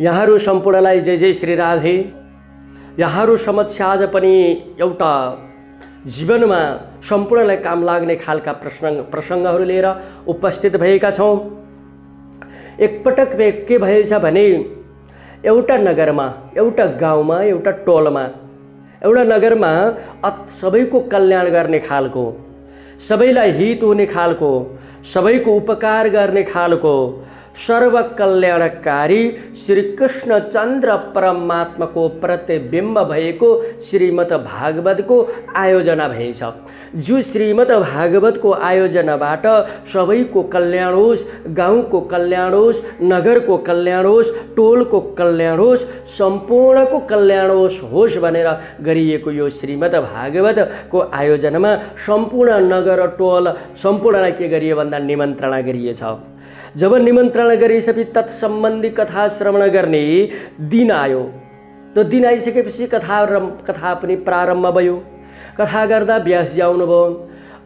यहाँहरू सम्पूर्णलाई जय जय श्री राधे। यहाँहरू समक्ष आज पनि एउटा जीवनमा सम्पूर्णलाई काम लाग्ने खालका प्रसङ्गहरू लिएर उपस्थित भएका छौँ। एकपटक के भएछ भने एउटा नगरमा, एउटा गाउँमा, एउटा टोलमा, एउटा नगरमा सबैको कल्याण गर्ने खालको, सबैलाई हित हुने खालको, सबैको उपकार गर्ने खालको सर्वकल्याणकारी श्री कृष्ण चन्द्र परमात्माको प्रतिबिम्ब भएको श्रीमद् भागवतको आयोजना भएछ। जो श्रीमद् भागवतको आयोजनाबाट सबैको कल्याण होस्, गाउँको कल्याण होस्, नगरको कल्याण होस्, टोलको कल्याण होस्, सम्पूर्णको कल्याण होस् भनेर गरिएको यो श्रीमद् भागवतको आयोजनामा सम्पूर्ण नगर टोल सम्पूर्णलाई के गरियो भन्दा निमन्त्रणा गरिएछ। जब निमन्त्रणा गरिसकेपछि तत्सम्बन्धी कथा श्रवण गर्ने दिन आयो। त्यो दिन आइसकेपछि कथा पनि प्रारम्भ भयो। कथा गर्दा व्यासजी आउनुभयो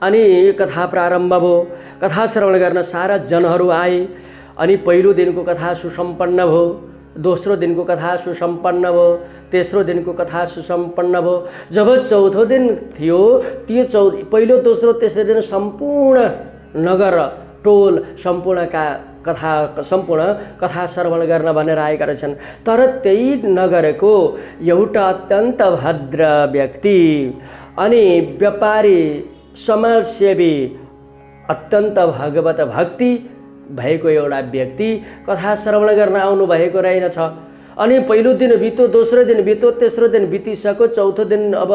अनि कथा प्रारम्भ भयो। कथा श्रवण गर्न सारा जनहरू आए अनि पहिलो दिनको कथा सुसम्पन्न भयो, दोस्रो दिनको कथा सुसम्पन्न भयो, तेस्रो दिनको कथा सुसम्पन्न भयो। जब चौथो दिन थियो, त्यो पहिलो दोस्रो तेस्रो दिन सम्पूर्ण नगर टोल सम्पूर्ण कथा श्रवण गर्न भनेर आएका रहेछन्। तर त्यही नगरको एउटा अत्यन्त भद्र व्यक्ति अनि व्यापारी समाजसेवी अत्यन्त भगवत भक्ति भएको एउटा व्यक्ति कथा श्रवण गर्न आउनु भएको रहेनछ। अनि पहिलो दिन बित्यो, दोस्रो दिन बित्यो, तेस्रो दिन बितिसक्यो, चौथो दिन अब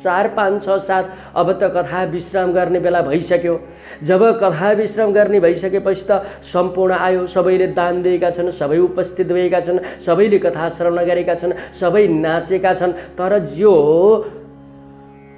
4, 5, 6, 7 अब त कथा विश्राम गर्ने बेला भइसक्यो। जब कथा विश्राम गर्ने भइसकेपछि त सम्पूर्ण आयो, सबैले दान दिएका छन्, सबै उपस्थित भएका छन्, सबैले कथा श्रवण गरेका छन्, सबै नाचेका छन्। तर जो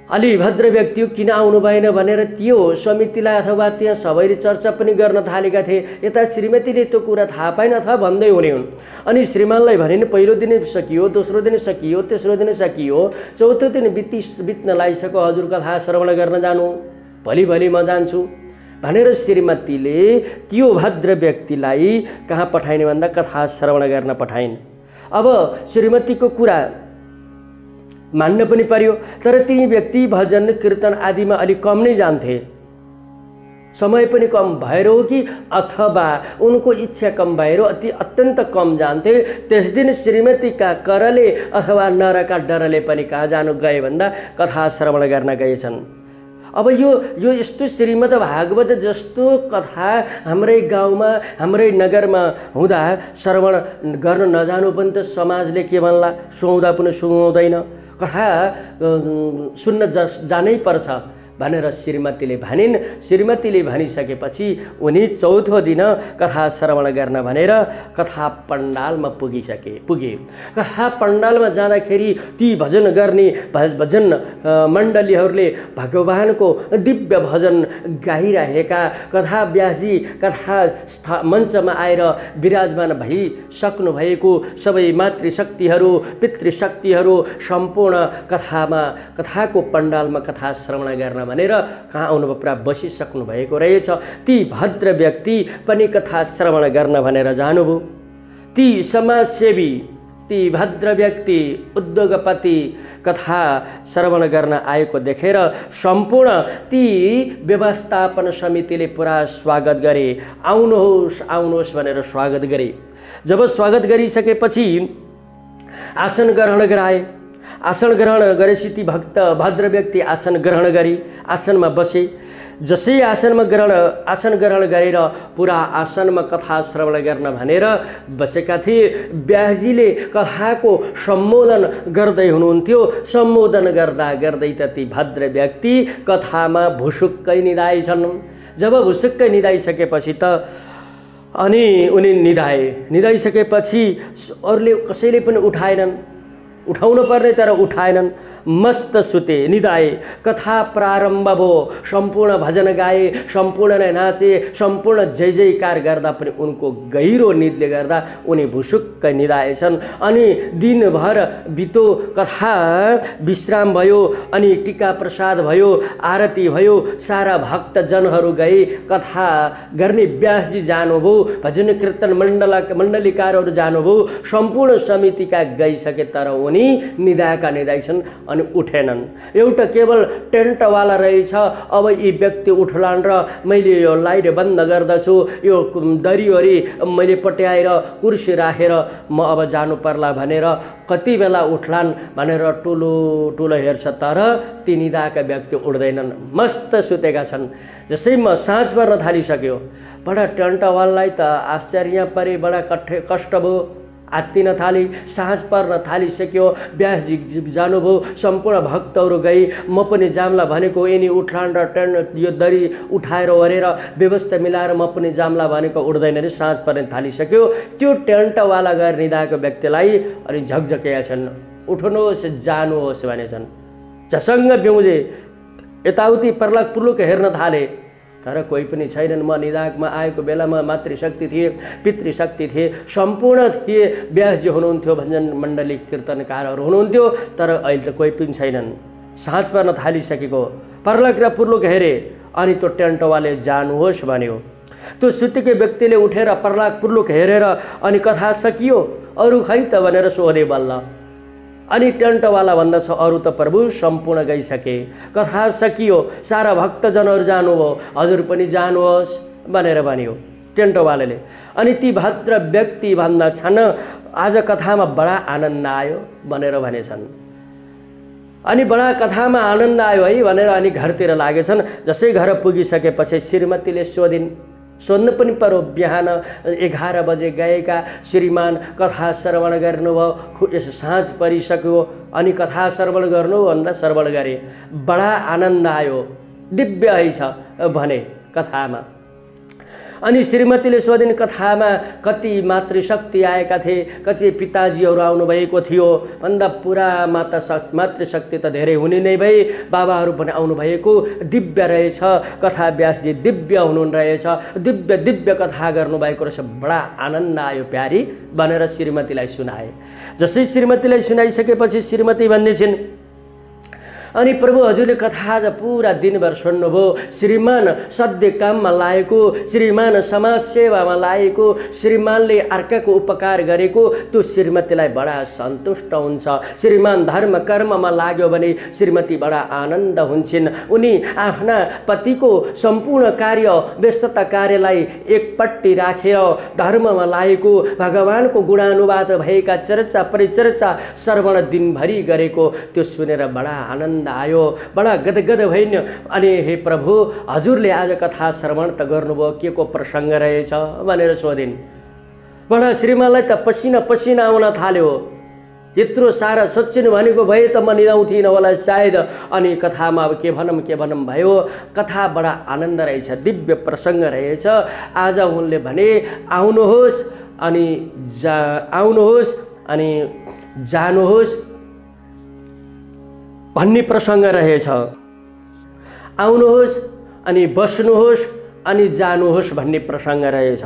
अलि भद्र व्यक्ति किन आउनु भएन भनेर त्यो समितिलाई अथवा त्यहाँ सबैले चर्चा पनि गर्न थालेका थिए। यता श्रीमतीले त्यो कुरा थाहा पाइन अथवा भन्दै हुने हुन्। अनि श्रीमानलाई भने नि पहिलो दिन सकियो, दोस्रो दिन सकियो, तेस्रो दिन सकियो, चौथो दिन बित्न लागिसक्यो, हजुर कथा श्रवण गर्न जानु, भोलि म जान्छु भनेर श्रीमतीले त्यो भद्र व्यक्तिलाई कहाँ पठाइने भन्दा कथा श्रवण गर्न पठाइन्। अब श्रीमतीको कुरा मान्न पनि पर्यो। तर ती व्यक्ति भजन कीर्तन आदिमा अलिक कम नै जान्थे। समय पनि कम भएर हो कि अथवा उनको इच्छा कम भएर अत्यन्त कम जान्थे। त्यस दिन श्रीमतीका करले अथवा नरका डरले पनि कहाँ जानु गए भन्दा कथा श्रवण गर्न गएछन्। अब यो यस्तो श्रीमद् भागवत जस्तो कथा हाम्रै गाउँमा, हाम्रै नगरमा हुँदा श्रवण गर्न नजानु पनि त समाजले के भन्ला, सुहाउँदा पनि सुहाउँदैन, कथा सुन्न जानै पर्छ भनेर श्रीमतीले भनिन्। श्रीमतीले भनिसकेपछि उनी चौथो दिन कथा श्रवण गर्न भनेर कथा पण्डालमा पुगे। कथा पण्डालमा जाँदाखेरि ती भजन गर्ने भजन मण्डलीहरूले भगवानको दिव्य भजन गाइरहेका कथा व्यासजी कथा मञ्चमा आएर विराजमान भइसक्नु भएको सबै मातृशक्तिहरू, पितृशक्तिहरू सम्पूर्ण कथाको पण्डालमा कथा श्रवण गर्न भनेर कहाँ आउनुभयो, पुरा बसिसक्नु भएको रहेछ। ती भद्र व्यक्ति पनि कथा श्रवण गर्न भनेर जानुभयो। ती समाजसेवी, ती भद्र व्यक्ति, उद्योगपति कथा श्रवण गर्न आएको देखेर सम्पूर्ण ती व्यवस्थापन समितिले पुरा स्वागत गरे। आउनुहोस् आउनुहोस् भनेर स्वागत गरे। जब स्वागत गरिसकेपछि आसन ग्रहण गराए। आसन ग्रहण गरेपछि ती भद्र व्यक्ति आसन ग्रहण गरी आसनमा बसे। जसै आसन ग्रहण गरेर पुरा आसनमा कथा श्रवण गर्न भनेर बसेका थिए। व्यासजीले कथाको सम्बोधन गर्दै हुनुहुन्थ्यो। सम्बोधन गर्दा गर्दै त ती भद्र व्यक्ति कथामा भुसुक्कै निदाएछन्। जब भुसुक्कै निदाइसकेपछि त अनि उनी निदाइसकेपछि अरूले कसैले पनि उठाउन पर्ने तर उठाएनन्। मस्त सुते निदाए कथा प्रारम्भ भयो सम्पूर्ण भजन गाए सम्पूर्ण नै नाचे सम्पूर्ण जय जयकार गर्दा पनि उनको गहिरो निदले गर्दा उनी भुसुक्क निदाएछन्। अनि दिनभर बितो कथा विश्राम भयो अनि टीका प्रसाद भयो आरती भयो सारा भक्तजनहरू गए कथा गर्ने व्यासजी जानुभयो भजन कीर्तन मण्डलीकारहरू जानुभयो सम्पूर्ण समितिका गइसके तर उनी निदाएका निदाई छन् अनि उठेनन्। एउटा केवल टेन्टवाला रहेछ अब यी व्यक्ति उठलान् र मैले यो लाइट बन्द गर्दछु यो दरीवरी मैले पट्याएर कुर्सी राखेर म अब जानु पर्ला भनेर कति बेला उठलान् भनेर ठुलो ठुलो हेर्छ तर ती निदाएका व्यक्ति उठ्दैनन् मस्त सुतेका छन्। जसै म साँझ पर्न थालिसक्यो बडा टेन्टवाललाई त आश्चर्य परे बडा कष्ट भयो आत्तिन थाली साँझ पर्न थालिसक्यो व्यासजी जानुभयो सम्पूर्ण भक्तहरू गई म पनि जाम्ला भनेको यिनी उठ्लान् र टेन्ट यो दरी उठाएर ओरेर व्यवस्था मिलाएर म पनि जाम्ला भनेको उठ्दैन रे साँझ पर्न थालिसक्यो। त्यो टेन्टवाला गएर निदाएको व्यक्तिलाई अनि झकझकेका छन् उठ्नुहोस् जानुहोस् भनेछन्। झसङ्ग बिउजे यताउति पर्लाक पुर्लुक हेर्न थाले तर कोही पनि छैनन्। म निदाकमा आएको बेलामा मातृशक्ति थिए पितृशक्ति थिए सम्पूर्ण थिए व्यासजी हुनुहुन्थ्यो भजन मण्डली कीर्तनकारहरू हुनुहुन्थ्यो तर अहिले त कोही पनि छैनन्। साँझ पर्न थालिसकेको पर्लक र पुर्लुक हेरे अनि त्यो टेन्टवाले जानुहोस् भन्यो। त्यो सुतेको व्यक्तिले उठेर पर्लक पुर्लुक हेरेर अनि कथा सकियो अरू खै त भनेर सोधे बल्ल अनि टेन्टवाला भन्दछ अरू त प्रभु सम्पूर्ण गइसके कथा सकियो सारा भक्तजनहरू जानुभयो हजुर पनि जानुहोस् भनेर भन्यो टेन्टवालाले। अनि ती भद्र व्यक्ति भन्दछन् आज कथामा बडा आनन्द आयो भनेर भनेछन्। अनि बडा कथामा आनन्द आयो है भनेर अनि घरतिर लागेछन्। जसै घर पुगिसकेपछि श्रीमतीले सोध्नु पनि पर्यो बिहान 11 बजे गएका श्रीमान कथा श्रवण गर्नुभयो यसो साँझ परिसक्यो अनि कथा श्रवण गर्नु भन्दा श्रवण गरे बडा आनन्द आयो दिव्य छ भने कथामा। अनि श्रीमतीले सोधिन् कथामा कति मातृशक्ति आएका थिए कति पिताजीहरू आउनुभएको थियो भन्दा पुरा मातृशक्ति त धेरै हुने नै भए बाबाहरू पनि आउनुभएको दिव्य रहेछ कथा व्यासजी दिव्य हुनुहुरहेछ दिव्य दिव्य कथा गर्नुभएको रहेछ बडा आनन्द आयो प्यारी भनेर श्रीमतीलाई सुनाए। जसै श्रीमतीलाई सुनाइसकेपछि श्रीमती भन्दैछिन् अनि प्रभु हजुरले कथा आज पुरा दिनभर सुन्नुभयो श्रीमान सत्य काममा लागेको श्रीमान समाज सेवामा लागेको श्रीमानले अर्काको उपकार गरेको त्यो श्रीमतीलाई बडा सन्तुष्ट हुन्छ। श्रीमान धर्म कर्ममा लाग्यो भने श्रीमती बडा आनन्द हुन्छन्। उनी आफ्ना पतिको सम्पूर्ण कार्य व्यस्तता कार्यलाई एकपट्टि राखेर धर्ममा लागेको भगवानको गुणानुवाद भएका चर्चा परिचर्चा श्रवण दिनभरि गरेको त्यो सुनेर बडा आनन्द आयो बडा गदगद भइन्। अनि हे प्रभु हजुरले आज कथा श्रवण त गर्नुभयो के को प्रसङ्ग रहेछ भनेर सोधिन्। बडा श्रीमानलाई त पसिना पसिना आउन थाल्यो यत्रो सारा सोचिनु भनेको भए त म निदाउँथिनँ होला सायद। अनि कथामा अब के भनौँ भयो कथा बडा आनन्द रहेछ दिव्य प्रसङ्ग रहेछ। आज उनले भने आउनुहोस् अनि जानुहोस् भन्ने प्रसङ्ग रहेछ। आउनुहोस् अनि बस्नुहोस् अनि जानुहोस् भन्ने प्रसङ्ग रहेछ।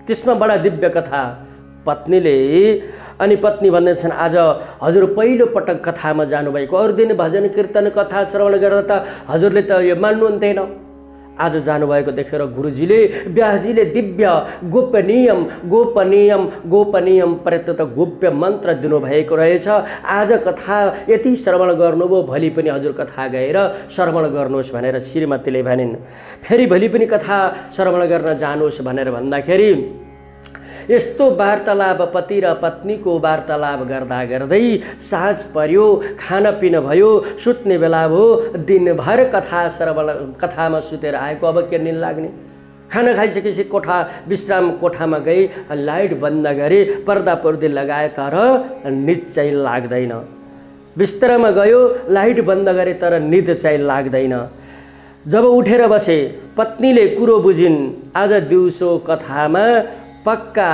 त्यसमा बडा दिव्य कथा। पत्नीले अनि पत्नी भन्दैछन् आज हजुर पहिलो पटक कथामा जानुभएको अरू दिन भजन कीर्तन कथा श्रवण गरेर त हजुरले त यो मान्नुहुन्थेन आज जानुभएको देखेर गुरुजीले व्यासजीले दिव्य गोपनीयम प्रत्यत गोप्य मन्त्र दिनुभएको रहेछ। आज कथा यति श्रवण गर्नुभयो भोलि पनि हजुर कथा गएर श्रवण गर्नुहोस् भनेर श्रीमतीले भनिन्। फेरि भोलि पनि कथा श्रवण गर्न जानुहोस् भनेर भन्दाखेरि यस्तो वार्तालाप पति र पत्नीको वार्तालाप गर्दा गर्दै साँझ पर्यो खानापिना भयो सुत्ने बेला भयो दिनभर कथामा सुतेर आएको अब के निन लाग्ने। खाना खाइसकेपछि विश्राम कोठामा गई लाइट बन्द गरे पर्दा पर्दी लगाए तर निद चाहिँ लाग्दैन। बिस्तरामा गयो लाइट बन्द गरे तर निद चाहिँ लाग्दैन। जब उठेर बसे पत्नीले कुरो बुझिन् आज दिउँसो कथामा पक्का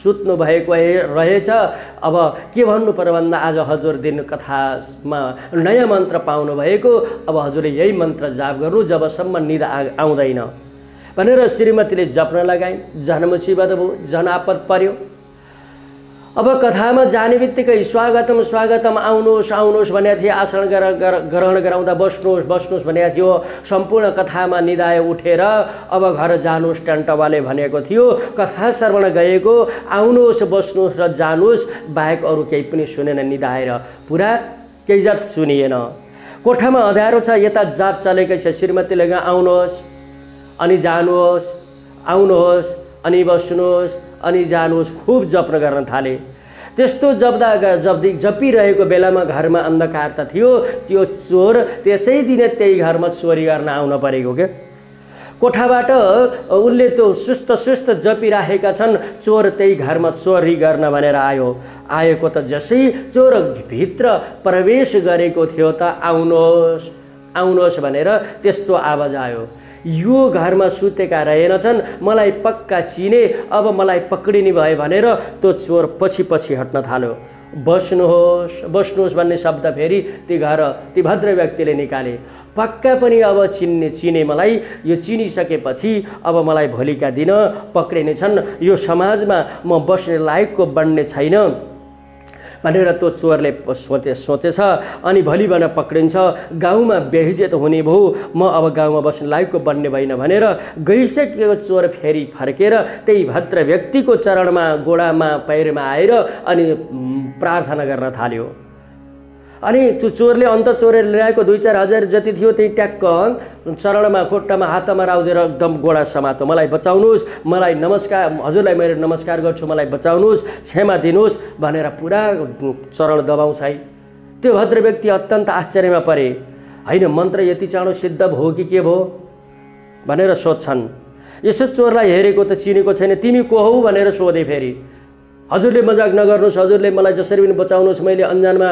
सुत्नु भएको रहेछ। अब के भन्नु पर्यो भन्दा आज हजुर दिन कथामा नयाँ मन्त्र पाउनु भएको, अब हजुरले यही मन्त्र जाप गर्नु जबसम्म निदा आउँदैन भनेर श्रीमतीले जप्न लगाइन्। झन मुसिबत भयो, झन आपद पर्यो। अब कथामा जाने बित्तिकै स्वागतम स्वागतम आउनुहोस् आउनुहोस् भनेको थिए, आसन ग्रहण गराउँदा बस्नुहोस् बस्नुहोस् भनेको थियो। सम्पूर्ण कथामा निदाय उठेर अब घर जानुहोस् टेन्टवाले भनेको थियो। कथा श्रवण गएको आउनुहोस् बस्नुहोस् र जानुहोस् बाहेक अरू केही पनि सुनेन। निदाएर पुरा केही जात सुनिएन। कोठामा अँध्यारो छ, यता जात चलेकै छ। श्रीमतीले आउनुहोस् अनि जानुहोस्, आउनुहोस् अनि बस्नुहोस् अनि जानुहोस् खूब जप्न गर्न थाले। त्यस्तो जपिरहेको बेलामा घरमा अन्धकार त थियो। त्यो चोर त्यसै दिन त्यही घरमा चोरी गर्न आउन परेको के। कोठाबाट उनले त्यो सुस्त जपिराखेका छन्। चोर त्यही घरमा चोरी गर्न भनेर आएको त जसै चोर भित्र प्रवेश गरेको थियो त आउनुहोस् आउनुहोस् भनेर त्यस्तो आवाज आयो। यो घरमा सुतेका रहेनछन्, मलाई पक्का चिने, अब मलाई पक्रिने भयो भनेर त्यो चोर पछि पछि हट्न थाल्यो। बस्नुहोस् बस्नुहोस् भन्ने शब्द फेरि ती भद्र व्यक्तिले निकाले। पक्का पनि अब चिने मलाई, यो चिनिसकेपछि अब मलाई भोलिका दिन पक्रिनेछन्, यो समाजमा म बस्ने लायकको बन्ने छैन भनेर त्यो चोरले सोचेछ। अनि भोलि बिहान पक्रिन्छ, गाउँमा बेइज्जत हुने भयो, म अब गाउँमा बस्ने लायकको बन्ने भएन भनेर गइसकेको चोर फेरि फर्केर त्यही भद्र व्यक्तिको चरणमा गोडामा पैरमा आएर अनि प्रार्थना गर्न थाल्यो। अनि त्यो चोरले अन्त चोरेर ल्याएको 2-4 हजार जति थियो त्यही ट्याक्क चरणमा खुट्टामा हातमा राउदेर एकदम गोडा समातो। मलाई बचाउनुहोस्, मलाई नमस्कार, हजुरलाई मैले नमस्कार गर्छु, मलाई बचाउनुहोस्, क्षमा दिनुहोस् भनेर पुरा चरण दबाउँछ है। त्यो भद्र व्यक्ति अत्यन्त आश्चर्यमा परे। होइन मन्त्र यति चाँडो सिद्ध भयो कि के भयो भनेर सोध्छन्। यसो चोरलाई हेरेको त चिनेको छैन। तिमी को हौ भनेर सोधे। फेरि हजुरले मजाक नगर्नुहोस्, हजुरले मलाई जसरी पनि बचाउनुहोस्, मैले अन्जानमा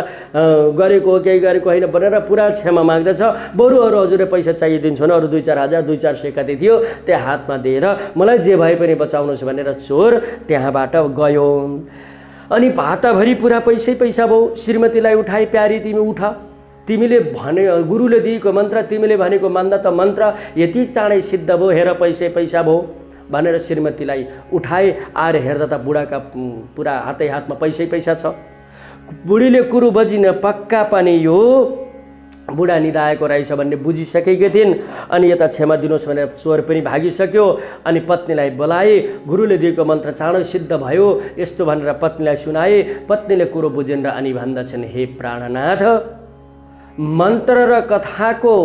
गरेको हो केही गरेको होइन भनेर पुरा क्षमा माग्दछ। बरु अरू हजुरले पैसा चाहिदिन्छु न, अरू 2-4 हजार 2-4 सय कति थियो त्यहाँ हातमा दिएर मलाई जे भए पनि बचाउनुहोस् भनेर चोर त्यहाँबाट गयो। अनि भाताभरि पुरा पैसै पैसा भयो। श्रीमतीलाई उठाए, प्यारी तिमी उठ, तिमीले भने गुरुले दिएको मन्त्र तिमीले भनेको मान्दा त मन्त्र यति चाँडै सिद्ध भयो, हेर पैसै पैसा भयो भनेर श्रीमतीलाई उठाए। आएर हेर्दा त बुढाका पुरा हातमा पैसै पैसा छ। बुढीले कुरो बजिन पक्का पनि यो बुढा निदाएको रहेछ भन्ने बुझिसकेकी थिइन्। अनि यता क्षमा दिनुहोस् भनेर चोर पनि भागिसक्यो। अनि पत्नीलाई बोलाए, गुरुले दिएको मन्त्र चाँडै सिद्ध भयो यस्तो भनेर पत्नीलाई सुनाए। पत्नीले कुरो बुझेन र अनि भन्दछन्, हे प्राणनाथ, मन्त्र र कथाको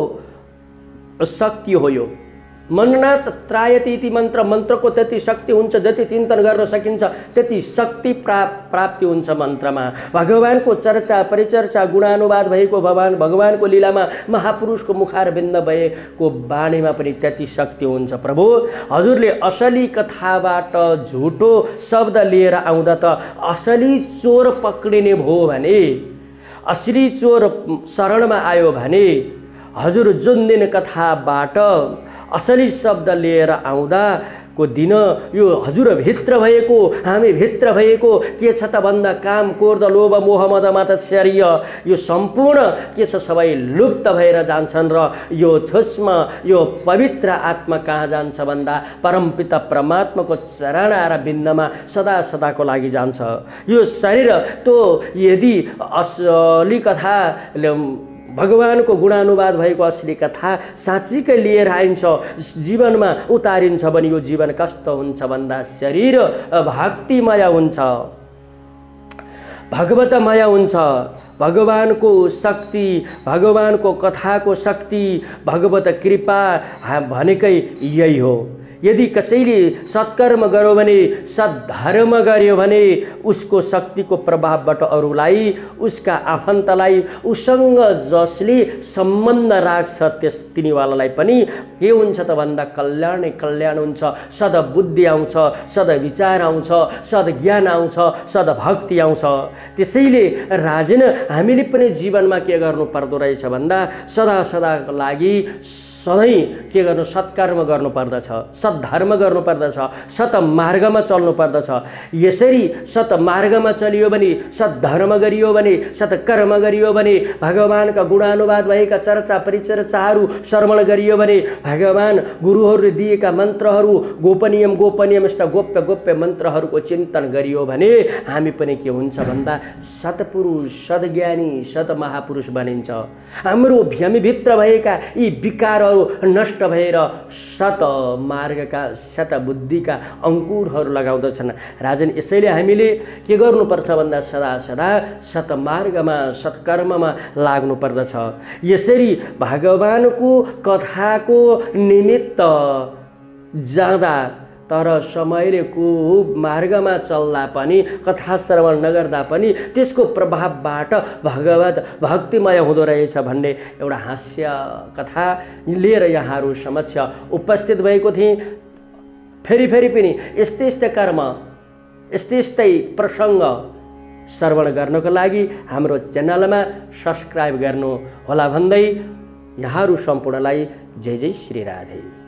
शक्ति हो यो। मननाथ त्रायति इति मन्त्र, मन्त्रको त्यति शक्ति हुन्छ, जति चिन्तन गर्न सकिन्छ त्यति शक्ति प्राप्ति हुन्छ मन्त्रमा। भगवानको चर्चा परिचर्चा गुणानुवाद भएको भगवानको लीलामा महापुरुषको मुखार बिन्द भएको बाणीमा पनि त्यति शक्ति हुन्छ। प्रभु हजुरले असली कथाबाट झुटो शब्द लिएर आउँदा त असली चोर पक्रिने भयो भने, असली चोर शरणमा आयो भने, हजुर जुन दिन कथाबाट असली शब्द लिएर आउँदाको दिन यो हजुर भित्र भएको, हामी भित्र भएको के छ त भन्दा काम क्रोध लोभ मोह मद मात्सर्य यो सम्पूर्ण के छ सबै लुप्त भएर जान्छन् र यो सूक्ष्म यो पवित्र आत्मा कहाँ जान्छ भन्दा परमपिता परमात्माको चरण र बिन्दमा सदा सदाको लागि जान्छ। यो शरीर तो यदि असली कथा भगवानको गुणानुवाद भएको असली कथा साँच्चीकै लिएर आइन्छ, जीवनमा उतारिन्छ भने यो जीवन कस्तो हुन्छ भन्दा शरीर भक्तिमय हुन्छ, भगवतमय हुन्छ। भगवानको शक्ति, भगवानको कथाको शक्ति, भगवत कृपा भनेकै यही हो। यदि कसैले सत्कर्म गर्यो भने, सद्धर्म गर्यो भने उसको शक्तिको प्रभावबाट अरूलाई, उसका आफन्तलाई, उसँग जसले सम्बन्ध राख्छ त्यस तिनीवालालाई पनि के हुन्छ त भन्दा कल्याणै कल्याण हुन्छ। सद्बुद्धि आउँछ, सद्विचार आउँछ, सद्ज्ञान आउँछ, सद्भक्ति आउँछ। त्यसैले राजन हामीले पनि जीवनमा के गर्नु पर्दो रहेछ भन्दा सदा सदाको लागि सधैँ के गर्नु सत्कर्म गर्नुपर्दछ, सद्धर्म गर्नुपर्दछ, सतमार्गमा चल्नुपर्दछ। यसरी सतमार्गमा चलियो भने, सद्धर्म गरियो भने, सत्कर्म गरियो भने, भगवानका गुणानुवाद भएका चर्चा परिचर्चाहरू श्रवण गरियो भने, भगवान गुरुहरूले दिएका मन्त्रहरू गोपनीय यस्ता गोप्य मन्त्रहरूको चिन्तन गरियो भने हामी पनि के हुन्छ भन्दा सत्पुरुष, सद्ज्ञानी, सतमहापुरुष बनिन्छ। हाम्रो भ्यमीभित्र भएका यी विकारहरू नष्ट भएर सत मार्गका सत बुद्धिका अङ्कुरहरू लगाउँदछन्। राजन, यसैले हामीले के गर्नुपर्छ भन्दा सदा सदा सतमार्गमा सत्कर्ममा लाग्नुपर्दछ। यसरी भगवानको कथाको निमित्त जाँदा तर समयले को मार्गमा चल्दा पनि, कथा श्रवण नगर्दा पनि त्यसको प्रभावबाट भगवत भक्तिमय हुँदो रहेछ भन्ने एउटा हास्य कथा लिएर यहाँहरू समक्ष उपस्थित भएको थिएँ। फेरि पनि यस्तै कर्म, यस्तै प्रसङ्ग श्रवण गर्नको लागि हाम्रो च्यानलमा सब्सक्राइब गर्नु होला भन्दै यहाँहरू सम्पूर्णलाई जय जय श्री राधे।